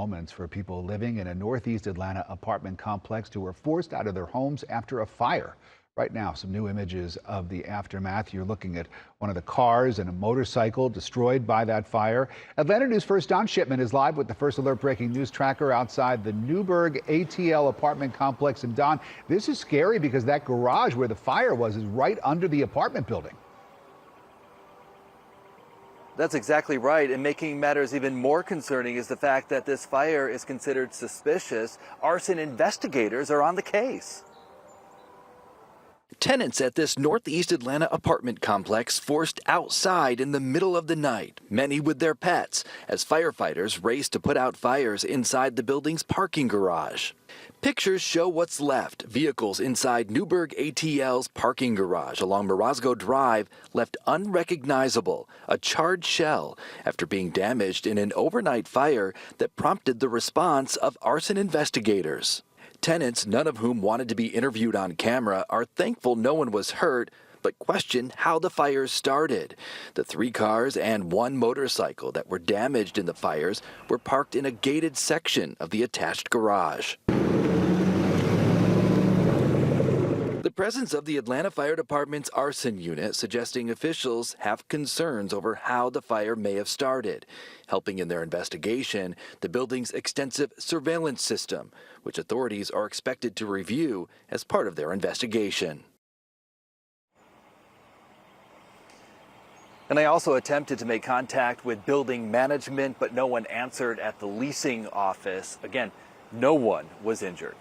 Moments for people living in a northeast Atlanta apartment complex who were forced out of their homes after a fire. Right now, some new images of the aftermath. You're looking at one of the cars and a motorcycle destroyed by that fire. Atlanta News First Don Shipman is live with the First Alert breaking news tracker outside the Newburgh ATL apartment complex. And Don, this is scary because that garage where the fire was is right under the apartment building. That's exactly right, and making matters even more concerning is the fact that this fire is considered suspicious. Arson investigators are on the case. Tenants at this northeast Atlanta apartment complex forced outside in the middle of the night, many with their pets, as firefighters raced to put out fires inside the building's parking garage. Pictures show what's left. Vehicles inside Newburgh ATL's parking garage along Morosco Drive left unrecognizable, a charred shell, after being damaged in an overnight fire that prompted the response of arson investigators. Tenants, none of whom wanted to be interviewed on camera, are thankful no one was hurt, but question how the fires started. The 3 cars and 1 motorcycle that were damaged in the fires were parked in a gated section of the attached garage. The presence of the Atlanta Fire Department's arson unit suggesting officials have concerns over how the fire may have started. Helping in their investigation, the building's extensive surveillance system, which authorities are expected to review as part of their investigation. And I also attempted to make contact with building management, but no one answered at the leasing office. Again, no one was injured.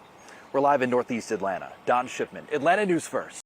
We're live in northeast Atlanta. Don Shipman, Atlanta News First.